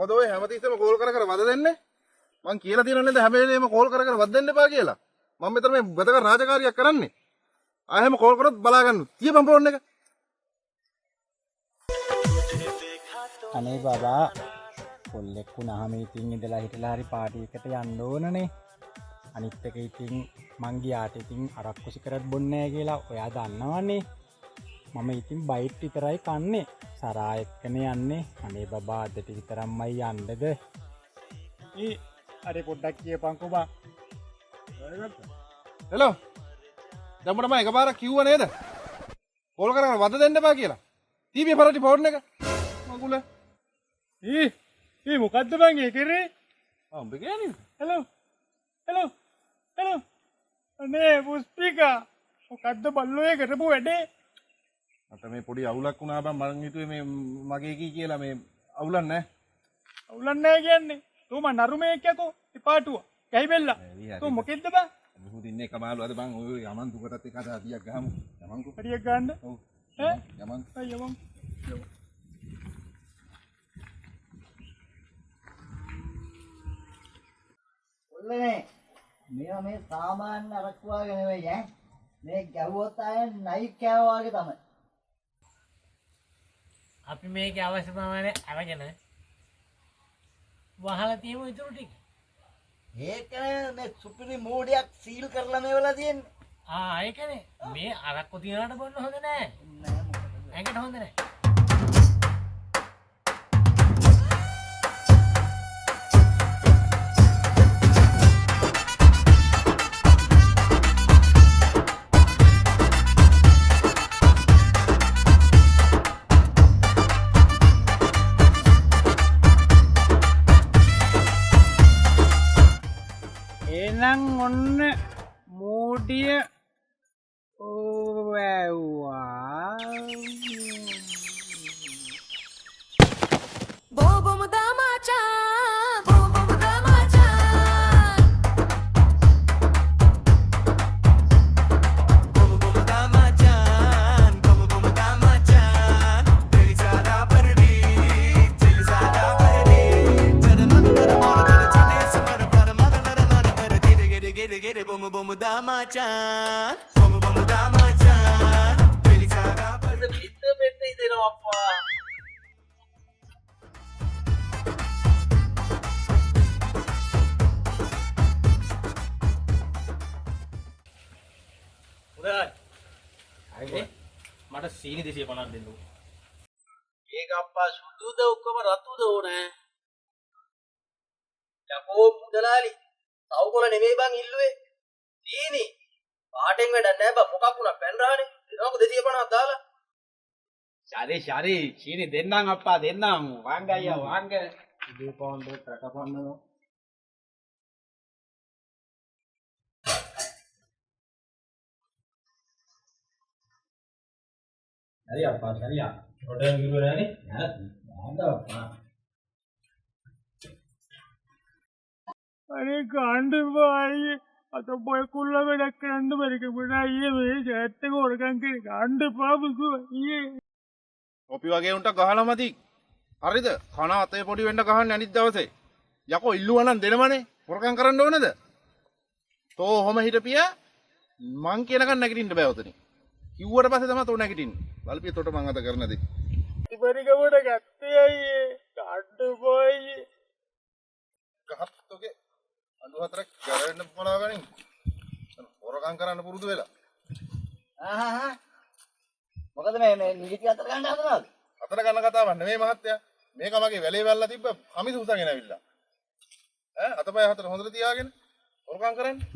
මොකද ඔය හැමතිස්සෙම කෝල් කර කර වද දෙන්නේ? මං කියලා තියෙනව නේද හැම වෙලේම කෝල් කර කර වද දෙන්න එපා කියලා. මම මෙතන මේ වැදගත් රාජකාරියක් කරන්නේ. ආයෙම කෝල් කරොත් බලා ගන්න. තියපන් ෆෝන් එක. අනේ බබා කොල්ලෙක් වුණාම ඉතින් ඉඳලා හිටලා හරි පාටි එකට යන්න ඕනනේ. අනිත් එක ඉතින් මං ගියාට ඉතින් අරක්කු සිකරට් බොන්නේ නැහැ කියලා ඔයා දන්නවනේ. මම ඉතින් බයිට් විතරයි කන්නේ. සරා එක්කනේ යන්නේ. අනේ බබා අදට විතරම්මයි යන්නද? අර පොඩ්ඩක් කියපන්කෝ බා. හෙලෝ. දැන් මම එකපාරක් කිව්වා නේද? කෝල් කර කර වද දෙන්න එපා කියලා. ටීවී පරටි ෆෝන් එක. මගුල. මොකද්ද බං ඒ කරේ? උඹ කියන්නේ? හෙලෝ. අනේ පුස්පිකා මොකද්ද බල්ලෝ ඒ කරපු වැඩේ? මට මේ පොඩි අවුලක් වුණා බං මං හිතුවේ මේ මගේ කී කියලා මේ අවුලක් නැහැ. අවුලක් නැහැ කියන්නේ. තෝ මන් නරුමේක් යකෝ ඉපාටුව. කැහි බෙල්ලා. තෝ මොකෙද්ද බං? මොහොත ඉන්නේ කමාලු අද බං ඔය යමන් දුකටත් එක අදියක් ගහමු. යමන්කෝ. හරියක් ගන්න. ඔව්. ඈ? යමන්. යමන්. ඔල්ලනේ මේවා මේ සාමාන්‍ය අරක්කු වගේ නෙවෙයි ඈ. මේ ගැහුවොත් ආයේ නයිට් කෑවා වගේ තමයි. අපි මේකේ අවශ්‍ය ප්‍රමාණය අරගෙන වහලා තියමු ඉතුරු ටික. ඒකනේ මේ සුපිරි මෝඩියක් සීල් කරලා මේ වෙලා තියෙන්නේ. ඒකනේ මේ අරක්කු තියනට බොන්න හොඳ නෑ. නෑ මොකද? ඇඟට හොඳ නෑ. එහෙනම් ඔන්න මෝඩිය ඕවැව්වා. Bobomuda macan, bobomuda macan. Bobomuda macan, bobomuda macan. Teri zada pardi, teri zada pardi. Tada nada mara tada chade samara para mara nada nada para gede bobomuda macan, bobomuda macan. Teri zada pardi. Bitta betta idena appa. මට සීනි 250ක් දෙන්න ඕන. ඒක අප්පා සුදුද ඔක්කොම රතුද ඕනේ. යකෝ මුදලාලි. තවකොල නෙමෙයි බං ඉල්ලුවේ. සීනි. පාටෙන් වැඩක් නැහැ බං මොකක් වුණා පැන්රානේ. එනකො 250ක් දාලා. ශරි සීනි දෙන්නම් අප්පා දෙන්නම්. වාංග අයියා වාංග. 2 පවුන්ඩ් එකක් කපන්නෝ. හරි අප්පා හරියා. හොටෙල් ගිරුව නෑනේ. නෑ. අනේ ගාන්න බායි අත බොය කුල්ල වැඩක් කරන්න බැරි කමන අයියේ මේ සෑට් එක හොරගම් කරේ ගාන්න එපා බුසු අයියේ. කොපි වගේ උන්ට ගහලා මදි. හරිද? කන අතේ පොඩි වෙන්න ගහන්නේ අනිත් දවසේ. යකෝ ඉල්ලුවා නම් දෙනවනේ. හොරකම් කරන්න ඕනද? තෝ ඔහම හිටපියා මං කියනකන් නැගිටින්න බෑ උතනින්. කිව්වට පස්සේ තමයි තෝ නැගිටින්නේ. වල්පිය තොට මං අත කරන දේ. ඉබරිකමඩ ගත්තේ අයියේ ගාන්න බොයි. ගහත්තෝගේ අඳු හතරක් ගරන්න පොළවගනින්. හොරකම් කරන්න පුරුදු වෙලා. ආහා. මොකද මේ නිලිටි අතර ගන්න හදනවද? අතර ගන්න කතාවක් නෙමෙයි මහත්තයා. මේක මගේ වැලේ වැල්ලා තිබ්බ කමිස උසගෙන ඇවිල්ලා. අතපය හතර හොඳට තියාගෙන හොරකම් කරන්නේ.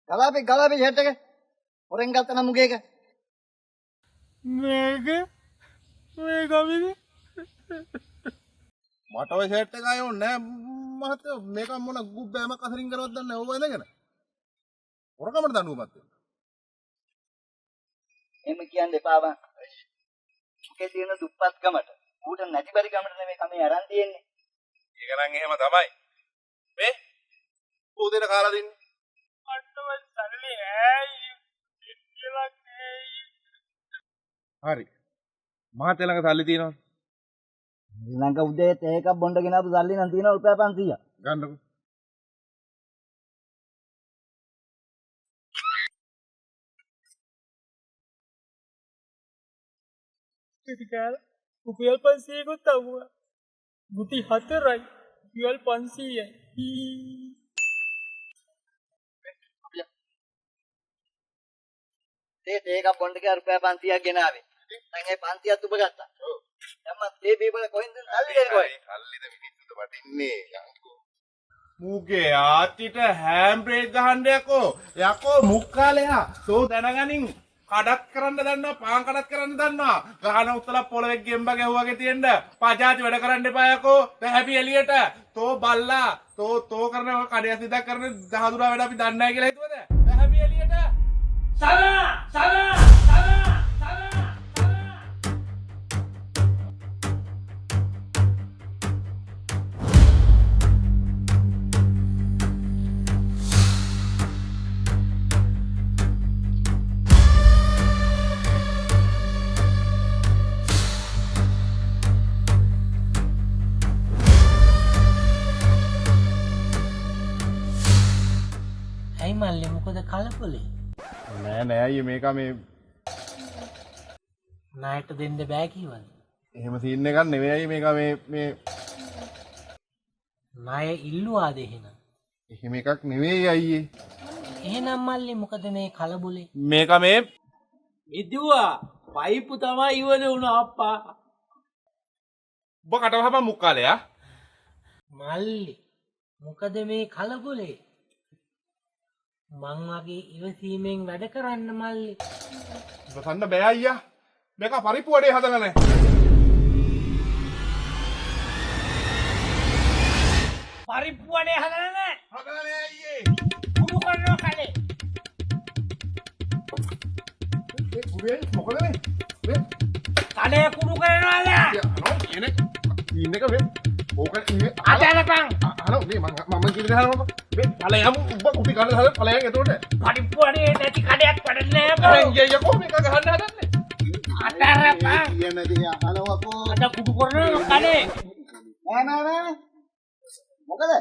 ගලාපේ ෂර්ට් එක. හොරෙන් ගත්ත නම් මුගේක. මේක කමිද? මට ඔය ෂර්ට් එක ආයෙ ඕනේ නෑ මහත්තයා. මේක මොන ගුබ්බෑමක් අතරින් කරවත් දන්නේ නැහැ. ඕව ඉඳගෙන. හොරකමට දඬුවමක් දෙන්න. එහෙම කියන්න එපා බං. මොකේ තියෙන දුප්පත්කමට. ඌට නැති බරි කමට නෙමෙයි කමේ අරන් තියෙන්නේ. ඒක නම් එහෙම තමයි. මේ පොදේට කාලා දෙන්නේ. අන්නව සල්ලි ඈයි. ඉක්ලක් ඈයි. හරි. මහත්තයා ළඟ සල්ලි තියෙනවද? ශ්‍රී ලංකා උදේ තේ එකක් බොන්න ගෙනාපු සල්ලි නම් තියෙනවා රුපියල් 500ක්. ගන්නකො. ටිකාල රුපියල් 500කුත් අවුවා. ගුටි 4යි රුපියල් 500යි. තේ එකක් බොන්න කියලා රුපියල් 500ක් ගෙනාවේ. දැන් ඒ 500ක් උඹ ගත්තා. ඔව්. දැන් මම තේ බීපල කොහෙන්ද සල්ලි දෙන්නේ කොහෙන්ද? සල්ලිද මිනිස්සුන්ට වටින්නේ යන්කෝ. මුගේ ආච්චිට හෑම් බ්‍රේක් ගහන්න යකෝ මුක්කාලයා. තෝ දැනගනින් කඩක් කරන්න දන්නවා පාන් කඩක් කරන්න දන්නවා. ගහන උත්තලා පොළවේ ගෙම්බ ගැහුවාගේ තියෙන්න. පජාති වැඩ කරන්න එපා යකෝ. දැන් හැපි එළියට. තෝ බල්ලා තෝ කරන කඩේ සිද්ධ කරන දහදුරා වැඩ අපි දන්නේ නැහැ කියලා හිතුවද? දැන් හැපි එළියට. සලා සලා ඇයි මල්ලි මොකද කලපලේ? නෑ අයියේ මේක මේ ණයට දෙන්න බෑ කිව්වද? එහෙම සීන් එකක් නෙවෙයි මේක මේ ණය ඉල්ලුවාද එහෙනම්? එහෙම එකක් නෙවෙයි අයියේ. එහෙනම් මල්ලි මොකද මේ කලබලේ? මේක මේ ඉදුවා පයිපු තමයි ඉවර වුණා අප්පා. ඔබ කටවහපන් මුක්කාලයා. මල්ලි මොකද මේ කලබලේ? මං වගේ ඉවසීමෙන් වැඩ කරන්න මල්ලි. ඉවසන්න බෑ අයියා. මේක පරිප්පු වැඩේ හදලා නැහැ. පරිප්පු වඩේ හදලා නැහැ. හදලා නැහැ අයියේ. කුඩු කරනවා කලේ. ඒ කුඩේ මොකද මේ? කඩේ කුඩු කරනවාද? අනෝ කියන්නේ සීන් එක මේ ඕක ඉන්නේ අදලපන්. අනෝ මේ මම කිව්වේ හරවපන්. මේ ඵලයම ඔබ කුටි ගන්න හදලා ඵලයන් එතකොට පරිප්පු වඩේ නැති කඩයක් වඩන්නේ නැහැ අරන් බෝ. ගියා කොහොම මේක ගහන්න හදන්නේ? අදලපන්. කියන දේ අහලවකෝ. අද කුඩු කරනවා කඩේ. නෑ. මොකද?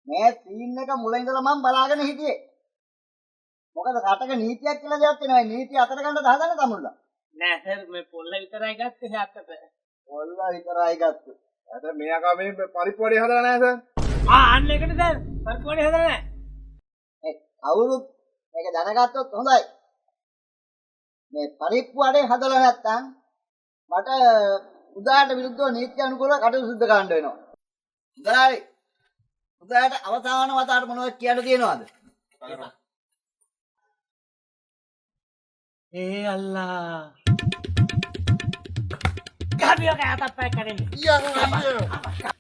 මේ සීන් එක මුල ඉඳලා මම බලාගෙන හිටියේ. මොකද රටක නීතියක් කියලා දෙයක් තියෙනවා. නීතිය අතර ගන්න හදන තමුල්ලා. නෑ සර් මේ පොල්ල විතරයි ගත්තේ හැක්කට. ඔල්ල විතරයි ගත්තේ. අද මෙයාගා මේ පරිප්පු වැඩේ හදලා නැහැ සර්. අන්න එකට සර් පරිප්පු වඩේ හදලා නැහැ. ඒ කවුරුත් මේක දැනගත්තොත් හොඳයි. මේ පරිප්පු වඩේ හදලා නැත්තම් මට උදාට විරුද්ධව නීති අනුකූලව කටයුතු සිදු කරන්න වෙනවා. හොඳයි. උදාට අවසාන වතාවට මොනවද කියන්න තියෙනවද? ඒ අල්ලා. කඩිය කෑතත් පැක් කරන්නේ. යන් අයියේ.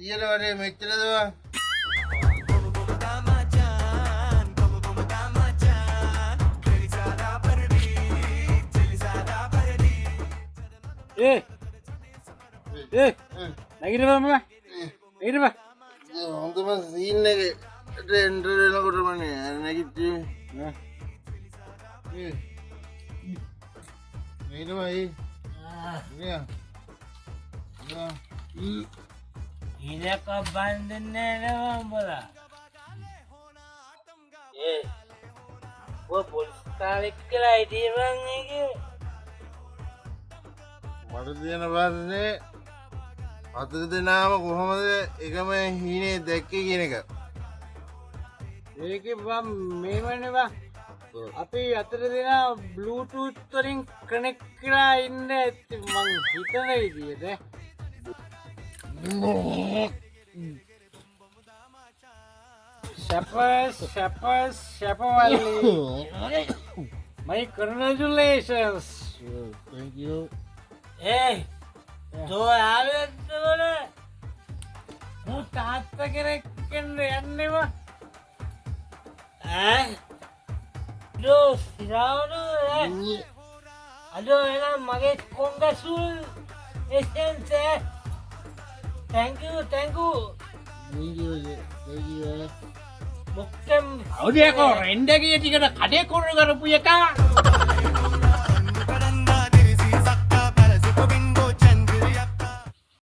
ඊයර වලේ මෙච්චරද වා නැගිටපන් මම. නැගිටපන්. හොඳම සීන් එකට එන්ටර් වෙනකොටම නේ නැගිටින්නේ. මේකමයි. ඉලක බන්දන්නේ නෑ උඹලා. ඔය පොලිස් කාලෙක කියලා හිටියේ මං ඒකේ. මට තියෙන ප්‍රශ්නේ අතර දෙනාම කොහොමද එකම හීනේ දැක්කේ කියන එක. ඒකේ මම මේවනේ බා. අපි අතර දෙනා බ්ලූටූත් වලින් කනෙක්ට් කරලා ඉන්නේ මං හිතන විදියට. Shepherds, my congratulations. Thank you. තෝ ආවෙන්නවල මූ තාත්තා කෙනෙක් කෙන්න යන්නෙම අදෝ එනම් මගේ කොංගසුල් එසන්ස තැංකු බොක්කම් අවදයකෝ රෙන්ඩගේ ටිකට කඩේ කොර කරපු එකා